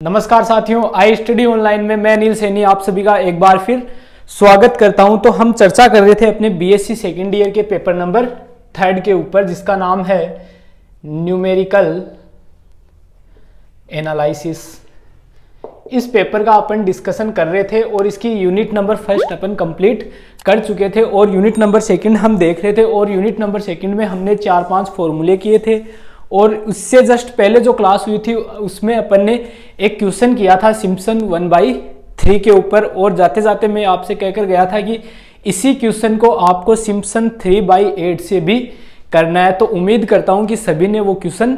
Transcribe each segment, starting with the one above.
नमस्कार साथियों, I study online में मैं अनिल सैनी आप सभी का एक बार फिर स्वागत करता हूं। तो हम चर्चा कर रहे थे अपने बीएससी सेकेंड ईयर के पेपर नंबर 3 के ऊपर, जिसका नाम है न्यूमेरिकल एनालिसिस। इस पेपर का अपन डिस्कशन कर रहे थे और इसकी यूनिट नंबर फर्स्ट अपन कंप्लीट कर चुके थे और यूनिट नंबर सेकंड हम देख रहे थे। और यूनिट नंबर सेकंड में हमने 4-5 फॉर्मूले किए थे और उससे जस्ट पहले जो क्लास हुई थी उसमें अपन ने एक क्वेश्चन किया था सिम्पसन 1/3 के ऊपर। और जाते जाते मैं आपसे कहकर गया था कि इसी क्वेश्चन को आपको सिम्पसन 3/8 से भी करना है। तो उम्मीद करता हूं कि सभी ने वो क्वेश्चन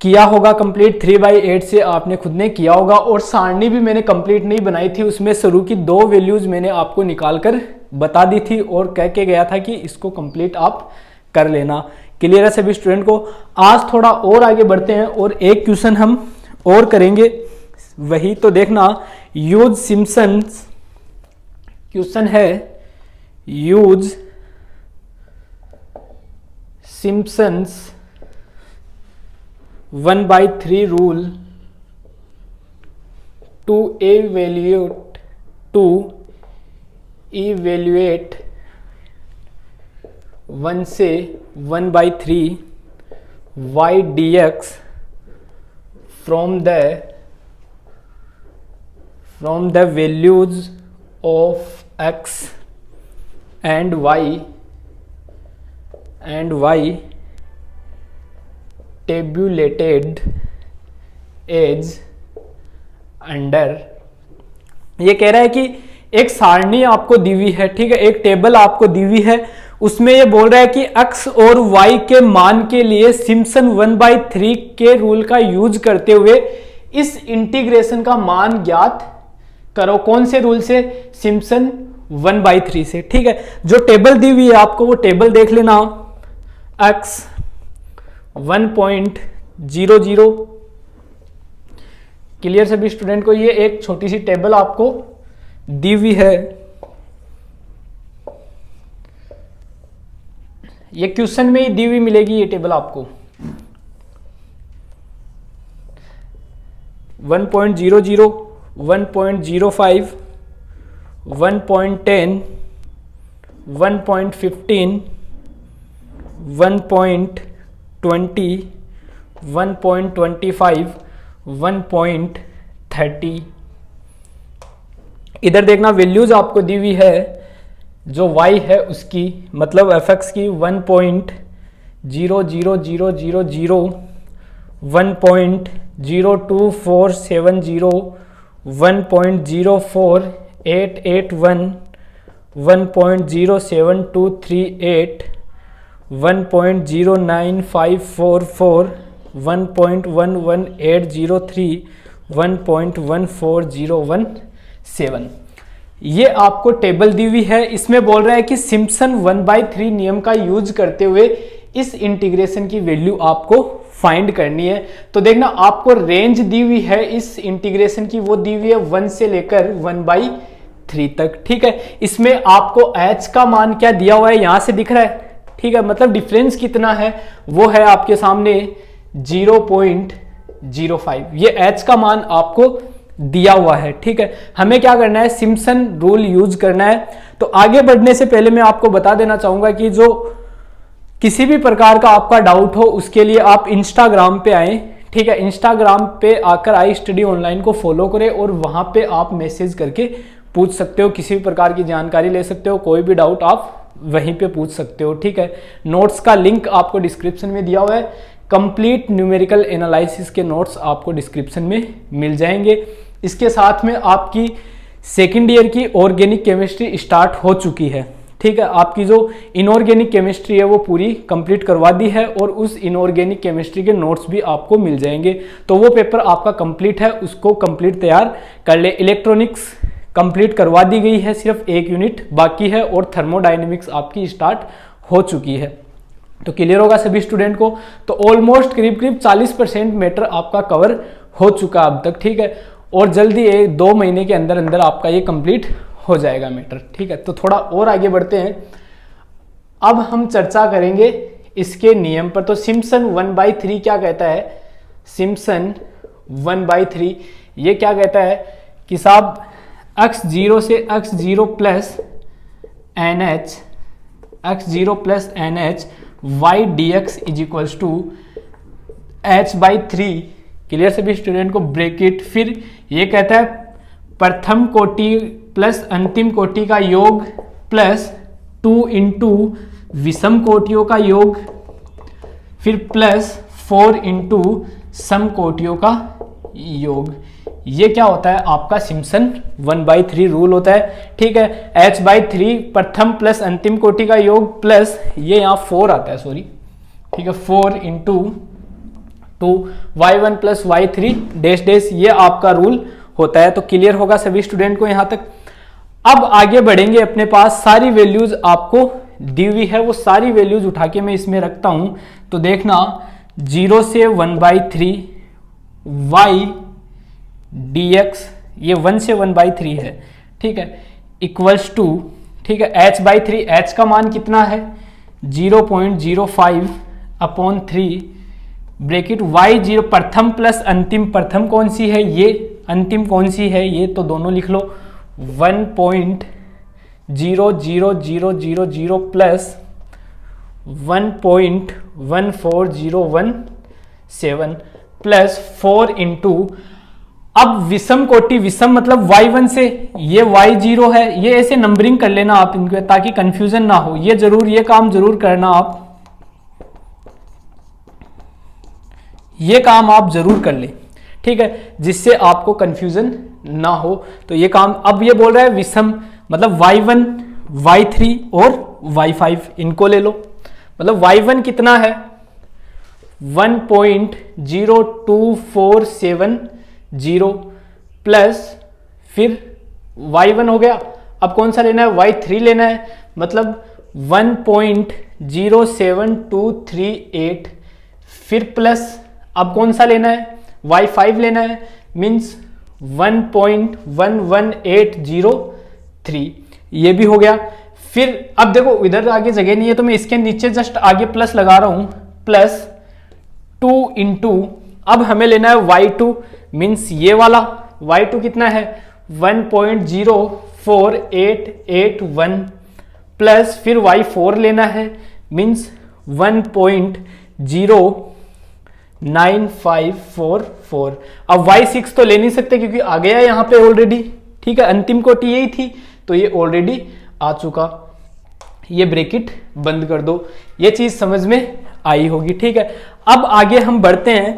किया होगा कंप्लीट। 3/8 से आपने खुद ने किया होगा। और सारणी भी मैंने कंप्लीट नहीं बनाई थी, उसमें शुरू की 2 वैल्यूज मैंने आपको निकाल कर बता दी थी और कह के गया था कि इसको कंप्लीट आप कर लेना। क्लियर है सभी स्टूडेंट को? आज थोड़ा और आगे बढ़ते हैं और एक क्वेश्चन हम और करेंगे। वही तो देखना, यूज सिम्पसन क्वेश्चन है, use Simpson's 1/3 rule to evaluate 1 से 1/3 y dx from the values of x and y tabulated as under। ये कह रहा है कि एक सारणी आपको दी हुई है, ठीक है, एक टेबल आपको दी हुई है, उसमें ये बोल रहा है कि x और y के मान के लिए सिम्पसन 1/3 के रूल का यूज करते हुए इस इंटीग्रेशन का मान ज्ञात करो। कौन से रूल से? सिम्पसन 1/3 से, ठीक है। जो टेबल दी हुई है आपको वो टेबल देख लेना। x 1.00। क्लियर सभी स्टूडेंट को? ये एक छोटी सी टेबल आपको दी हुई है। ये क्वेश्चन में ही दी हुई मिलेगी ये टेबल आपको। 1.00, 1.05, 1.10, 1.15, 1.20, 1.25, 1.30। इधर देखना वैल्यूज आपको दी हुई है, जो y है उसकी, मतलब fx की 1.00000, 1.02470, 1.04881, 1.07238, 1.09544, 1.11803, 1.14017। ये आपको टेबल दी हुई है। इसमें बोल रहा है कि सिम्पसन 1/3 नियम का यूज करते हुए इस इंटीग्रेशन की वैल्यू आपको फाइंड करनी है। तो देखना आपको रेंज दी हुई है इस इंटीग्रेशन की, वो दी हुई है 1 से लेकर 1/3 तक, ठीक है। इसमें आपको h का मान क्या दिया हुआ है यहां से दिख रहा है, ठीक है, मतलब डिफरेंस कितना है वो है आपके सामने 0.05। ये h का मान आपको दिया हुआ है, ठीक है। हमें क्या करना है? सिम्पसन रूल यूज करना है। तो आगे बढ़ने से पहले मैं आपको बता देना चाहूंगा कि जो किसी भी प्रकार का आपका डाउट हो उसके लिए आप इंस्टाग्राम पे आए, ठीक है। इंस्टाग्राम पे आकर आई स्टडी ऑनलाइन को फॉलो करें और वहां पे आप मैसेज करके पूछ सकते हो, किसी भी प्रकार की जानकारी ले सकते हो, कोई भी डाउट आप वहीं पे पूछ सकते हो, ठीक है। नोट्स का लिंक आपको डिस्क्रिप्शन में दिया हुआ है। कंप्लीट न्यूमेरिकल एनालिसिस के नोट्स आपको डिस्क्रिप्शन में मिल जाएंगे। इसके साथ में आपकी सेकेंड ईयर की ऑर्गेनिक केमिस्ट्री स्टार्ट हो चुकी है, ठीक है। आपकी जो इनऑर्गेनिक केमिस्ट्री है वो पूरी कंप्लीट करवा दी है और उस इनऑर्गेनिक केमिस्ट्री के नोट्स भी आपको मिल जाएंगे। तो वो पेपर आपका कंप्लीट है, उसको कंप्लीट तैयार कर ले। इलेक्ट्रॉनिक्स कंप्लीट करवा दी गई है, सिर्फ एक यूनिट बाकी है और थर्मोडायनेमिक्स आपकी स्टार्ट हो चुकी है। तो क्लियर होगा सभी स्टूडेंट को? तो ऑलमोस्ट करीब 40% मैटर आपका कवर हो चुका अब तक, ठीक है। और जल्दी 1-2 महीने के अंदर अंदर आपका ये कंप्लीट हो जाएगा मैटर, ठीक है। तो थोड़ा और आगे बढ़ते हैं। अब हम चर्चा करेंगे इसके नियम पर। तो सिम्पसन 1/3 क्या कहता है? सिम्पसन 1/3 ये क्या कहता है कि साहब x0 से x0 plus NH x0 plus NH y dx is equals to h/3। Clear सभी स्टूडेंट को? ब्रैकेट, फिर ये कहता है प्रथम कोटि प्लस अंतिम कोटि का योग प्लस 2 इंटू विषम कोटियों का योग, फिर प्लस 4 इंटू सम कोटियों का योग। ये क्या होता है? आपका सिम्पसन 1/3 रूल होता है। ठीक है, h/3 प्रथम प्लस अंतिम कोटि का योग प्लस ये यहाँ 4 आता है, सॉरी, ठीक है, 4 into 2 y1 plus y3 dash dash, ये आपका रूल होता है। तो क्लियर होगा सभी स्टूडेंट को यहाँ तक? अब आगे बढ़ेंगे, अपने पास सारी वैल्यूज आपको दी हुई है, वो सारी वैल्यूज उठा के मैं इसमें रखता हूं। तो देखना 0 से 1/3 y dx, ये 1 से 1/3 है, ठीक है, इक्वल्स टू, ठीक है, h/3, h का मान कितना है 0.05 अपॉन 3 ब्रैकेट y0 प्रथम प्लस अंतिम, प्रथम कौन सी है ये, अंतिम कौन सी है ये, तो दोनों लिख लो 1.00000 प्लस 1.14017 प्लस 4 इंटू, अब विषम कोटि, विषम मतलब y1 से, ये y0 है, ये ऐसे नंबरिंग कर लेना आप इनको ताकि कंफ्यूजन ना हो। ये जरूर, ये काम जरूर करना आप, ये काम आप जरूर कर ले, ठीक है, जिससे आपको कंफ्यूजन ना हो। तो ये काम, अब ये बोल रहा है विषम मतलब y1, y3 और y5, इनको ले लो। मतलब y1 कितना है 1.02470 प्लस, फिर y1 हो गया, अब कौन सा लेना है y3 लेना है, मतलब 1.07238, फिर प्लस अब कौन सा लेना है y5 लेना है, मीन्स 1.11803, ये भी हो गया। फिर अब देखो इधर आगे जगह नहीं है तो मैं इसके नीचे जस्ट आगे प्लस लगा रहा हूं, प्लस 2 इंटू, अब हमें लेना है y2, मीन्स ये वाला y2 कितना है 1.04881 प्लस, फिर y4 लेना है, मीन्स 1.09544। अब y6 तो ले नहीं सकते क्योंकि आ गया यहाँ पे ऑलरेडी, ठीक है, अंतिम कोटि यही थी तो ये ऑलरेडी आ चुका। ये ब्रैकेट बंद कर दो, ये चीज समझ में आई होगी, ठीक है। अब आगे हम बढ़ते हैं,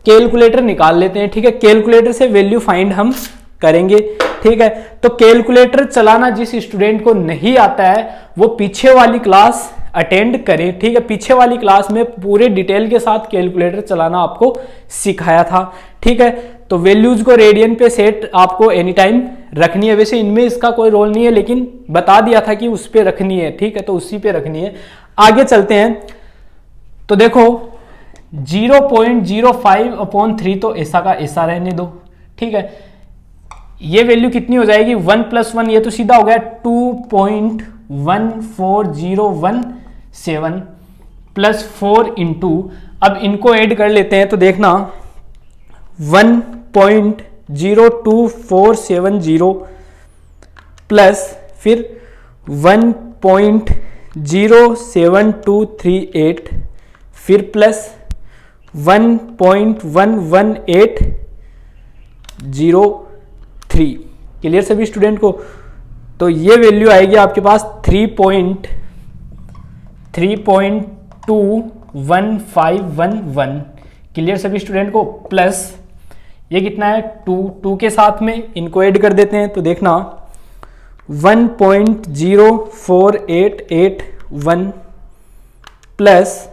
कैलकुलेटर निकाल लेते हैं, ठीक है, कैलकुलेटर से वैल्यू फाइंड हम करेंगे, ठीक है। तो कैलकुलेटर चलाना जिस स्टूडेंट को नहीं आता है वो पीछे वाली क्लास अटेंड करें, ठीक है। पीछे वाली क्लास में पूरे डिटेल के साथ कैलकुलेटर चलाना आपको सिखाया था, ठीक है। तो वैल्यूज को रेडियन पे सेट आपको एनी टाइम रखनी है, वैसे इनमें इसका कोई रोल नहीं है लेकिन बता दिया था कि उस पे रखनी है, ठीक है, तो उसी पे रखनी है। आगे चलते हैं, तो देखो 0.05/3 तो ऐसा का ऐसा रहने दो, ठीक है। ये वैल्यू कितनी हो जाएगी 1 + 1, ये तो सीधा हो गया 2.14017 प्लस 4 इंटू, अब इनको ऐड कर लेते हैं तो देखना 1.02470 प्लस फिर 1.07238 फिर प्लस 1.11803। क्लियर सभी स्टूडेंट को? तो ये वैल्यू आएगी आपके पास 3.21511। क्लियर सभी स्टूडेंट को? प्लस ये कितना है 2 के साथ में इनको ऐड कर देते हैं तो देखना 1.04881 प्लस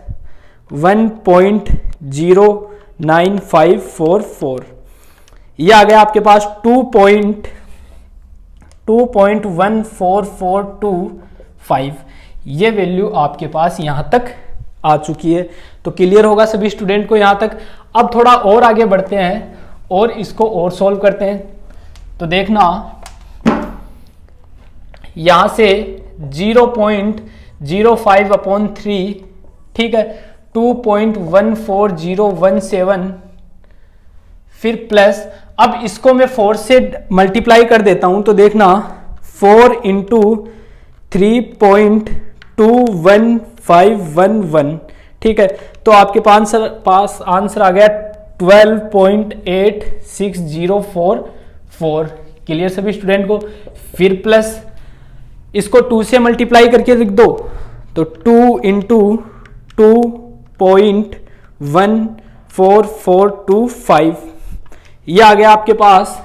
1.09544, ये आ गया आपके पास 2.14425। ये वैल्यू आपके पास यहां तक आ चुकी है। तो क्लियर होगा सभी स्टूडेंट को यहां तक? अब थोड़ा और आगे बढ़ते हैं और इसको और सॉल्व करते हैं। तो देखना यहां से 0.05/3, ठीक है, 2.14017 फिर प्लस, अब इसको मैं 4 से मल्टीप्लाई कर देता हूं तो देखना 4 इंटू 3.21511, ठीक है। तो आपके पास आंसर आ गया 12.86044। क्लियर सभी स्टूडेंट को। फिर प्लस इसको 2 से मल्टीप्लाई करके लिख दो तो 2 इंटू 2.14425, ये आ गया आपके पास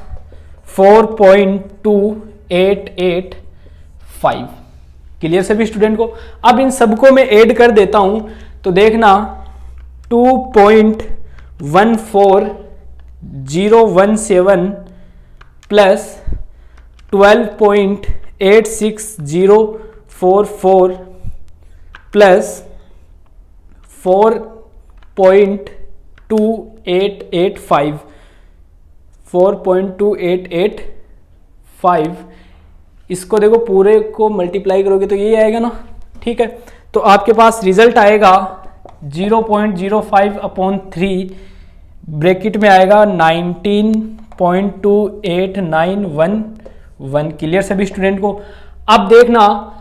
4.2885। क्लियर सभी स्टूडेंट को। अब इन सबको मैं ऐड कर देता हूं तो देखना 2.14017 प्लस 12.86044 प्लस 4.2885 4.2885, इसको देखो पूरे को मल्टीप्लाई करोगे तो ये आएगा ना, ठीक है। तो आपके पास रिजल्ट आएगा 0.05/3 ब्रैकेट में आएगा 19.28911। क्लियर सभी स्टूडेंट को। अब देखना,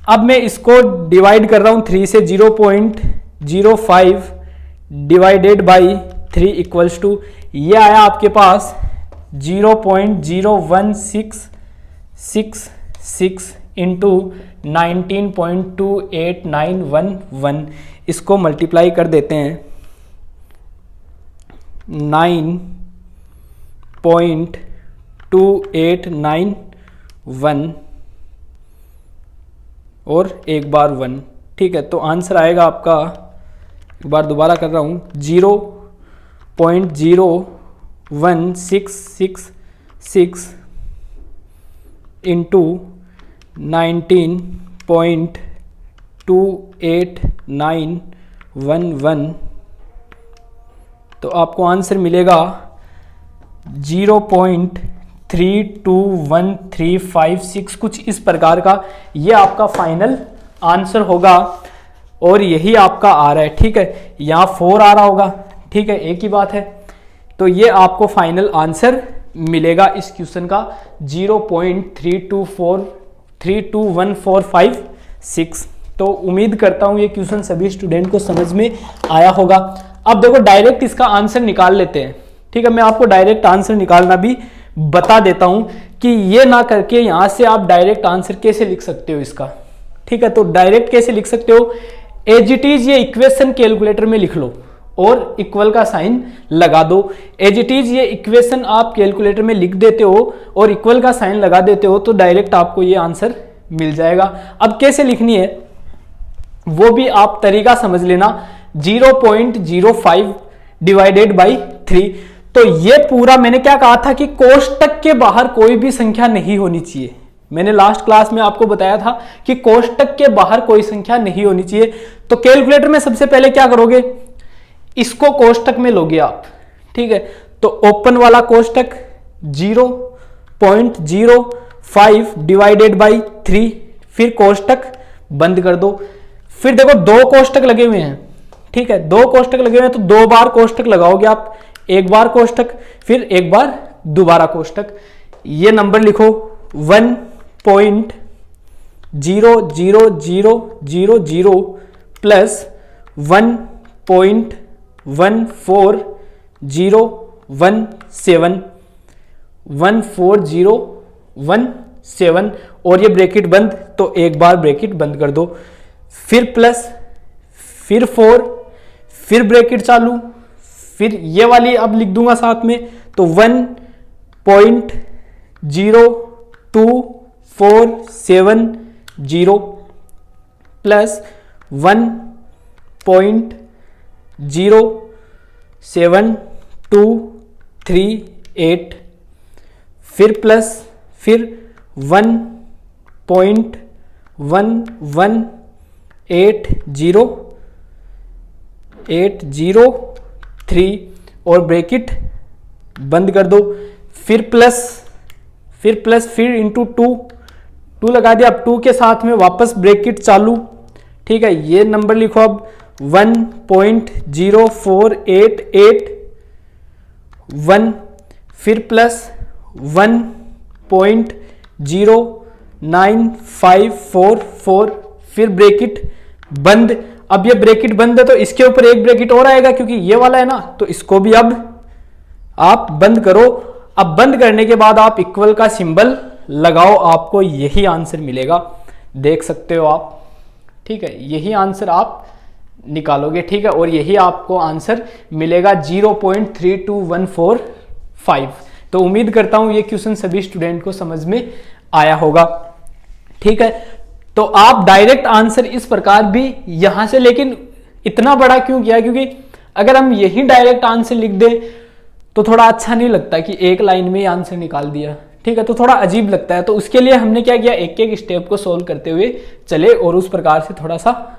अब मैं इसको डिवाइड कर रहा हूं 3 से 0.05 डिवाइडेड बाई 3 इक्वल्स टू, ये आया आपके पास 0.01666 इंटू 19.28911। इसको मल्टीप्लाई कर देते हैं 9.2891 और एक बार 1, ठीक है। तो आंसर आएगा आपका, एक बार दोबारा कर रहा हूं, 0.01666 इंटू 19.28911, तो आपको आंसर मिलेगा 0.321356, कुछ इस प्रकार का ये आपका फाइनल आंसर होगा। और यही आपका आ रहा है, ठीक है। यहाँ 4 आ रहा होगा, ठीक है, एक ही बात है। तो ये आपको फाइनल आंसर मिलेगा इस क्वेश्चन का 0.32145 तो उम्मीद करता हूं ये क्वेश्चन सभी स्टूडेंट को समझ में आया होगा। अब देखो डायरेक्ट इसका आंसर निकाल लेते हैं, ठीक है। मैं आपको डायरेक्ट आंसर निकालना भी बता देता हूं कि ये ना करके यहां से आप डायरेक्ट आंसर कैसे लिख सकते हो इसका, ठीक है। तो डायरेक्ट कैसे लिख सकते हो, एज इट इज ये इक्वेशन कैलकुलेटर में लिख लो और इक्वल का साइन लगा दो। एज इट इज ये इक्वेशन आप कैलकुलेटर में लिख देते हो और इक्वल का साइन लगा देते हो तो डायरेक्ट आपको ये आंसर मिल जाएगा। अब कैसे लिखनी है वो भी आप तरीका समझ लेना, 0.05 डिवाइडेड बाई 3। तो ये पूरा मैंने क्या कहा था कि कोष्टक के बाहर कोई भी संख्या नहीं होनी चाहिए। मैंने लास्ट क्लास में आपको बताया था कि कोष्टक के बाहर कोई संख्या नहीं होनी चाहिए। तो कैलकुलेटर में सबसे पहले क्या करोगे, इसको कोष्टक में लोगे आप, ठीक है। तो ओपन वाला कोष्टक 0.05 डिवाइडेड बाई 3, फिर कोष्टक बंद कर दो। फिर देखो 2 कोष्टक लगे हुए हैं, ठीक है, 2 कोष्टक लगे हुए हैं तो 2 बार कोष्टक लगाओगे आप, एक बार कोष्टक फिर एक बार दोबारा कोष्टक। ये नंबर लिखो 1.00000 प्लस 1.14017 और ये ब्रैकेट बंद, तो एक बार ब्रैकेट बंद कर दो, फिर प्लस, फिर 4, फिर ब्रैकेट चालू, फिर ये वाली अब लिख दूंगा साथ में, तो 1.02470 प्लस 1.07238 फिर प्लस, फिर 1.11803 और ब्रैकेट बंद कर दो, फिर प्लस, फिर इंटू 2 लगा दिया। अब 2 के साथ में वापस ब्रैकेट चालू, ठीक है। ये नंबर लिखो अब 1.0488 फिर प्लस 1.0954, फिर ब्रैकेट बंद। अब ये ब्रैकेट बंद है तो इसके ऊपर एक ब्रैकेट और आएगा क्योंकि ये वाला है ना, तो इसको भी अब आप बंद करो। अब बंद करने के बाद आप इक्वल का सिंबल लगाओ, आपको यही आंसर मिलेगा, देख सकते हो आप, ठीक है, यही आंसर आप निकालोगे, ठीक है, और यही आपको आंसर मिलेगा 0.32145। तो उम्मीद करता हूं ये क्वेश्चन सभी स्टूडेंट को समझ में आया होगा, ठीक है। तो आप डायरेक्ट आंसर इस प्रकार भी यहां से, लेकिन इतना बड़ा क्यों किया, क्योंकि अगर हम यही डायरेक्ट आंसर लिख दें तो थोड़ा अच्छा नहीं लगता कि एक लाइन में ही आंसर निकाल दिया, ठीक है, तो थोड़ा अजीब लगता है। तो उसके लिए हमने क्या किया, एक एक स्टेप को सोल्व करते हुए चले और उस प्रकार से थोड़ा सा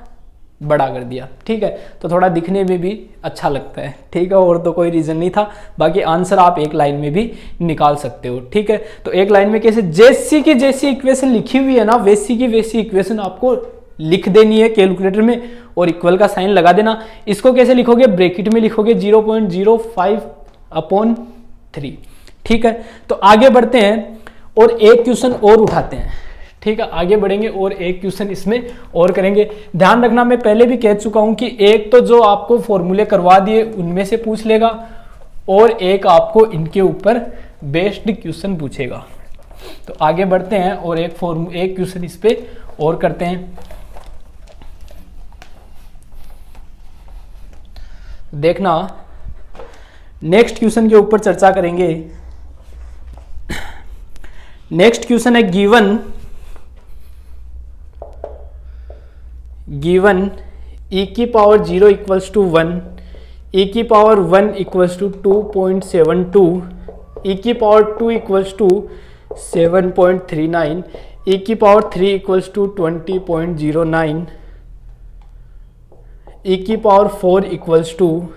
बड़ा कर दिया, ठीक है, तो थोड़ा दिखने में भी अच्छा लगता है, ठीक है, और तो कोई रीजन नहीं था। बाकी आंसर आप एक लाइन में भी निकाल सकते हो, ठीक है। तो एक लाइन में कैसे, जैसी की जैसी इक्वेशन लिखी हुई है ना, वैसी की वैसी इक्वेशन आपको लिख देनी है कैलकुलेटर में और इक्वल का साइन लगा देना। इसको कैसे लिखोगे, ब्रैकेट में लिखोगे 0.05/3, ठीक है। तो आगे बढ़ते हैं और एक क्वेश्चन और उठाते हैं, ठीक है, आगे बढ़ेंगे और एक क्वेश्चन इसमें और करेंगे। ध्यान रखना, मैं पहले भी कह चुका हूं कि एक तो जो आपको फॉर्मूले करवा दिए उनमें से पूछ लेगा और एक आपको इनके ऊपर बेस्ड क्वेश्चन पूछेगा। तो आगे बढ़ते हैं और एक क्वेश्चन इस पे और करते हैं। देखना, नेक्स्ट क्वेश्चन के ऊपर चर्चा करेंगे। नेक्स्ट क्वेश्चन है गिवन e की पावर 0 इक्वल्स टू 1, e की पावर 1 इक्वल्स टू 2.72, e की पावर 2 इक्वल्स टू 7.39, e की पावर 3 इक्वल्स टू 20.09, e की power 4 equals to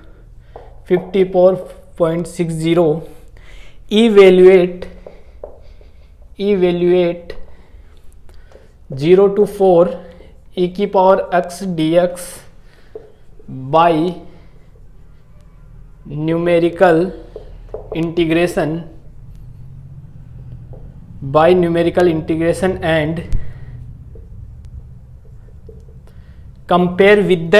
54.60। Evaluate 0 to 4 e की power x dx by numerical integration and compare with the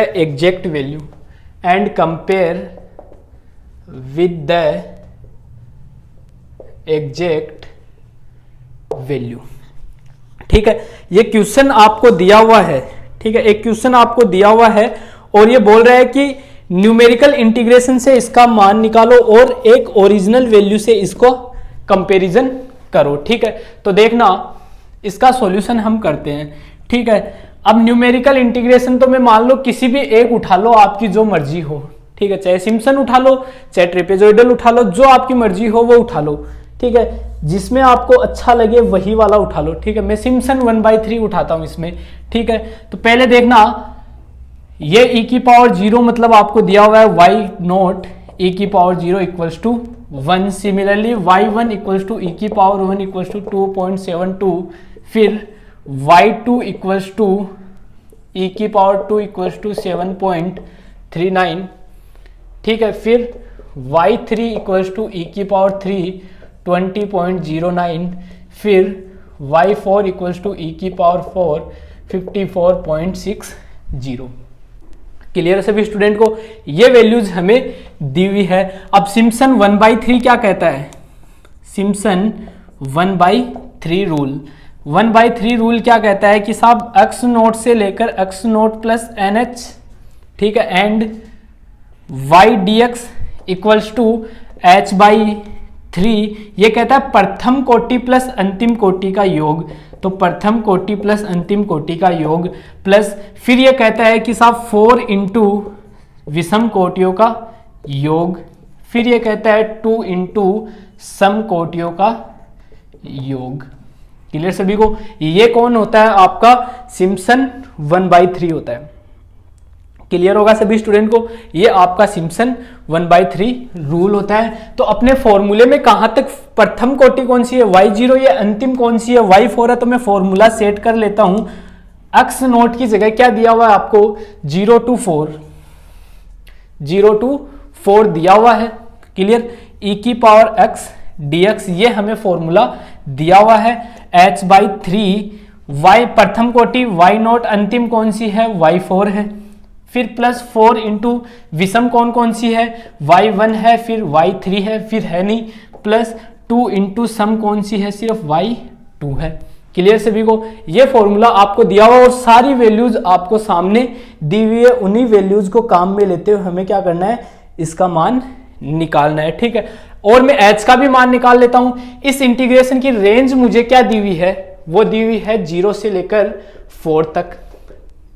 exact value ठीक है। ये question आपको दिया हुआ है, ठीक है, एक क्वेश्चन आपको दिया हुआ है और ये बोल रहा है कि न्यूमेरिकल इंटीग्रेशन से इसका मान निकालो और एक ओरिजिनल वैल्यू से इसको कंपैरिजन करो, ठीक है। तो देखना, इसका सॉल्यूशन हम करते हैं, ठीक है। अब न्यूमेरिकल इंटीग्रेशन तो मैं मान लो किसी भी एक उठा लो, आपकी जो मर्जी हो, ठीक है, चाहे सिम्पसन उठा लो, चाहे ट्रेपेजॉइडल उठा लो, जो आपकी मर्जी हो वो उठा लो, ठीक है, जिसमें आपको अच्छा लगे वही वाला उठा लो, ठीक है। मैं सिम्पसन 1/3 उठाता हूं इसमें, ठीक है। तो पहले देखना, ये e की पावर 0 मतलब आपको दिया हुआ है y0 e की power 0 equals to 1। Similarly y1 equals to e की पावर 1 इक्वल्स टू 2.72, फिर y2 इक्वल्स टू e की पावर 2 इक्वल्स टू 7.39, ठीक है, फिर y3 इक्वल्स टू e की पावर 3 20.09, फिर y4 इक्वल्स टू e की पावर 4 54.60। क्लियर है सभी स्टूडेंट को, ये वैल्यूज हमें दी हुई है। अब सिम्पसन 1/3 क्या कहता है, सिम्पसन 1/3 रूल, 1/3 रूल क्या कहता है कि साहब x0 से लेकर x0 प्लस NH, ठीक है, and y dx equals to h/3। ये कहता है प्रथम कोटि प्लस अंतिम कोटि का योग, तो प्रथम कोटि प्लस अंतिम कोटि का योग, प्लस फिर ये कहता है कि साहब 4 इंटू विषम कोटियों का योग, फिर ये कहता है 2 इंटू सम कोटियों का योग। क्लियर सभी को, ये कौन होता है आपका सिम्पसन 1/3 होता है। क्लियर होगा सभी स्टूडेंट को, ये आपका सिम्पसन 1/3 रूल होता है। तो अपने फॉर्मूले में कहां तक प्रथम कोटि कौन सी है y0, ये अंतिम कौन सी है y4 है। तो मैं फॉर्मूला सेट कर लेता हूं, x0 की जगह क्या दिया हुआ है आपको 0 to 4 दिया हुआ है। क्लियर, e की पावर x dx, ये हमें फॉर्मूला दिया हुआ है। h/3 y प्रथम कोटि y नॉट अंतिम कौन सी है, y4 है। फिर प्लस 4 इंटू विषम कौन सी है, y1 है, फिर y3 है, फिर है नहीं, प्लस 2 इंटू सम कौन सी है, सिर्फ y2 है। क्लियर सभी को? ये फॉर्मूला आपको दिया हुआ और सारी वैल्यूज आपको सामने दी हुई है। उन्हीं वैल्यूज को काम में लेते हुए हमें क्या करना है, इसका मान निकालना है। ठीक है, और मैं h का भी मान निकाल लेता हूं। इस इंटीग्रेशन की रेंज मुझे क्या दी हुई है, वो दी हुई है 0 से लेकर 4 तक।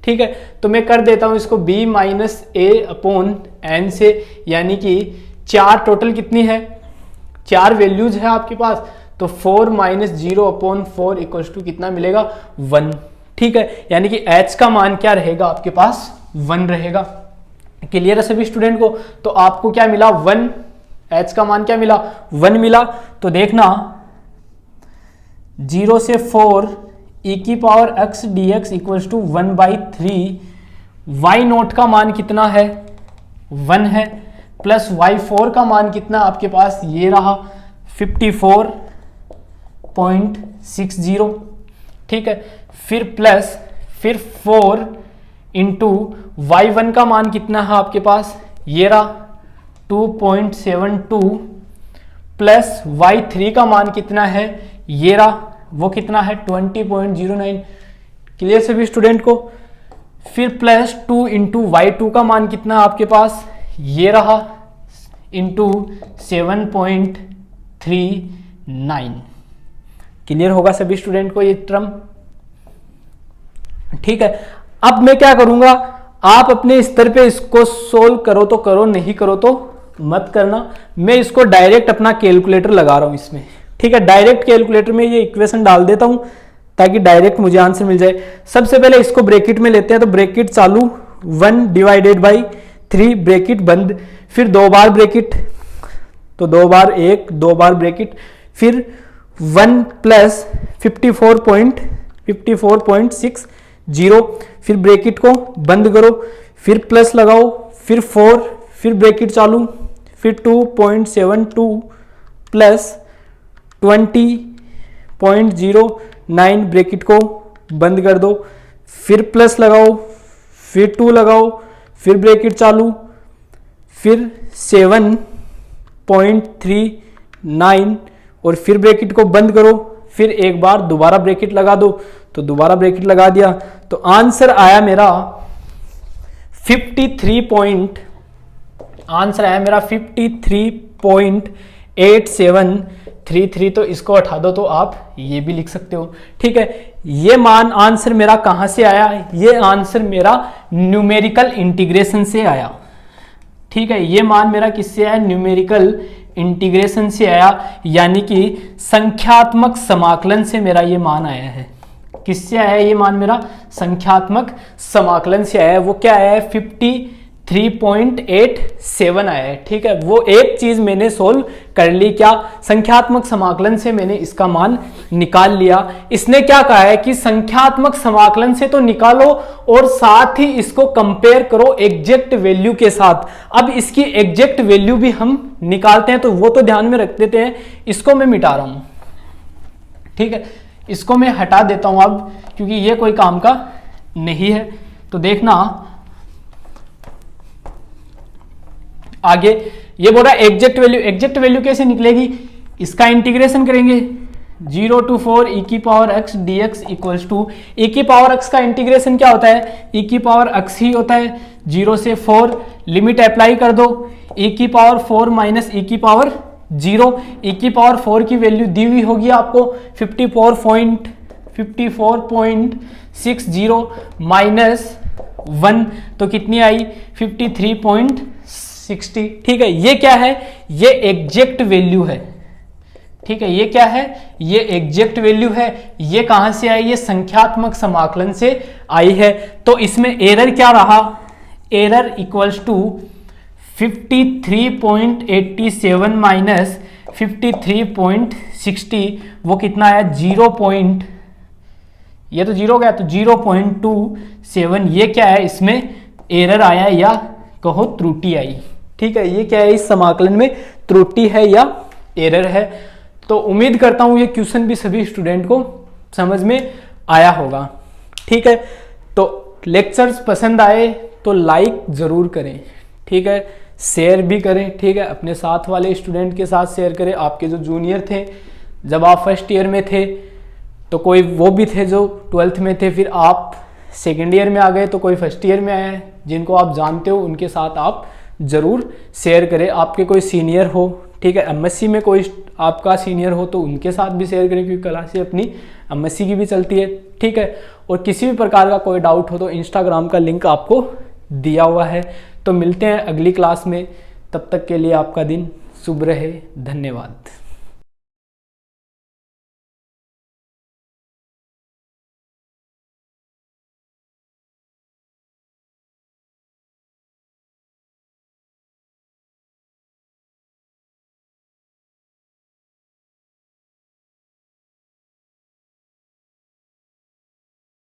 ठीक है, तो मैं कर देता हूं इसको b minus a upon n से, यानी कि 4 टोटल कितनी है, 4 वैल्यूज है आपके पास, तो 4 माइनस 0 अपॉन 4 इक्वल टू कितना मिलेगा, 1। ठीक है, यानी कि h का मान क्या रहेगा आपके पास, 1 रहेगा। क्लियर है सभी स्टूडेंट को? तो आपको क्या मिला, 1, h का मान क्या मिला, 1 मिला। तो देखना 0 से 4 e की power x dx equal to 1/3, y naught का मान कितना है, 1 है, प्लस y4 का मान कितना आपके पास, ये रहा 54.60। ठीक है, फिर प्लस, फिर 4 इंटू y1 का मान कितना है आपके पास, ये रहा 2.72, प्लस y3 का मान कितना है, ये रहा, वो कितना है 20.09। क्लियर सभी स्टूडेंट को? फिर प्लस 2 इंटू y2 का मान कितना है आपके पास, ये रहा इंटू 7.39। क्लियर होगा सभी स्टूडेंट को ये टर्म? ठीक है, अब मैं क्या करूंगा, आप अपने स्तर पे इसको सोल्व करो तो करो, नहीं करो तो मत करना। मैं इसको डायरेक्ट अपना कैलकुलेटर लगा रहा हूं इसमें। ठीक है, डायरेक्ट कैलकुलेटर में ये इक्वेशन डाल देता हूं ताकि डायरेक्ट मुझे आंसर मिल जाए। सबसे पहले इसको ब्रैकेट में लेते हैं, तो ब्रैकेट चालू 1/3 ब्रैकेट बंद, फिर 2 बार ब्रैकेट, तो 2 बार 1, 2 बार ब्रैकेट, फिर 1 प्लस 54.60, फिर ब्रैकेट को बंद करो, फिर प्लस लगाओ, फिर 4, फिर ब्रैकेट चालू, फिर 2.72 प्लस 20.09 ब्रैकेट को बंद कर दो, फिर प्लस लगाओ, फिर 2 लगाओ, फिर ब्रैकेट चालू, फिर 7.39 और फिर ब्रैकेट को बंद करो, फिर एक बार दोबारा ब्रैकेट लगा दो, तो दोबारा ब्रैकेट लगा दिया, तो आंसर आया मेरा 53.8733। तो इसको हटा दो, तो आप ये भी लिख सकते हो। ठीक है, ये मान आंसर मेरा कहां से आया, ये आंसर मेरा न्यूमेरिकल इंटीग्रेशन से आया। ठीक है, ये मान मेरा किससे आया, न्यूमेरिकल इंटीग्रेशन से आया, यानी कि संख्यात्मक समाकलन से मेरा ये मान आया है। किससे आया ये मान मेरा, संख्यात्मक समाकलन से आया है। वो क्या आया है, 53.87 आया है। ठीक है, वो एक चीज मैंने सोल्व कर ली, क्या, संख्यात्मक समाकलन से मैंने इसका मान निकाल लिया। इसने क्या कहा है कि संख्यात्मक समाकलन से तो निकालो और साथ ही इसको कंपेयर करो एग्जैक्ट वैल्यू के साथ। अब इसकी एग्जैक्ट वैल्यू भी हम निकालते हैं, तो वो तो ध्यान में रख देते हैं। इसको मैं मिटा रहा हूं। ठीक है, इसको मैं हटा देता हूं अब, क्योंकि ये कोई काम का नहीं है। तो देखना आगे, ये बोल रहा है एग्जैक्ट वैल्यू। एग्जैक्ट वैल्यू कैसे निकलेगी, इसका इंटीग्रेशन करेंगे 0 to 4 e की power x dx equals to, e की पावर x का इंटीग्रेशन क्या होता है, e की पावर x ही होता है। 0 से 4 लिमिट अप्लाई कर दो, e की पावर 4 माइनस e की पावर 0, e की पावर 4 की वैल्यू दी हुई होगी आपको 54.60 माइनस 1, तो कितनी आई 53.60। ठीक है, ये क्या है, ये एग्जैक्ट वैल्यू है। ठीक है, ये क्या है, ये एग्जैक्ट वैल्यू है। ये कहां से आई, ये संख्यात्मक समाकलन से आई है। तो इसमें एरर क्या रहा, एरर इक्वल्स टू 53.87 माइनस 53.60, वो कितना है 0. ये तो 0 गया, तो 0.27। ये क्या है, इसमें एरर आया या कहो त्रुटि आई। ठीक है, ये क्या है, इस समाकलन में त्रुटि है या एरर है। तो उम्मीद करता हूँ ये क्वेश्चन भी सभी स्टूडेंट को समझ में आया होगा। ठीक है, तो लेक्चर्स पसंद आए तो लाइक ज़रूर करें, ठीक है, शेयर भी करें, ठीक है, अपने साथ वाले स्टूडेंट के साथ शेयर करें। आपके जो जूनियर थे जब आप फर्स्ट ईयर में थे तो कोई वो भी थे जो 12th में थे, फिर आप सेकेंड ईयर में आ गए तो कोई फर्स्ट ईयर में आए हैं, जिनको आप जानते हो उनके साथ आप ज़रूर शेयर करें। आपके कोई सीनियर हो, ठीक है, एमएससी में कोई आपका सीनियर हो तो उनके साथ भी शेयर करें, क्योंकि क्लासें अपनी एमएससी की भी चलती है। ठीक है, और किसी भी प्रकार का कोई डाउट हो तो इंस्टाग्राम का लिंक आपको दिया हुआ है। तो मिलते हैं अगली क्लास में, तब तक के लिए आपका दिन शुभ रहे। धन्यवाद।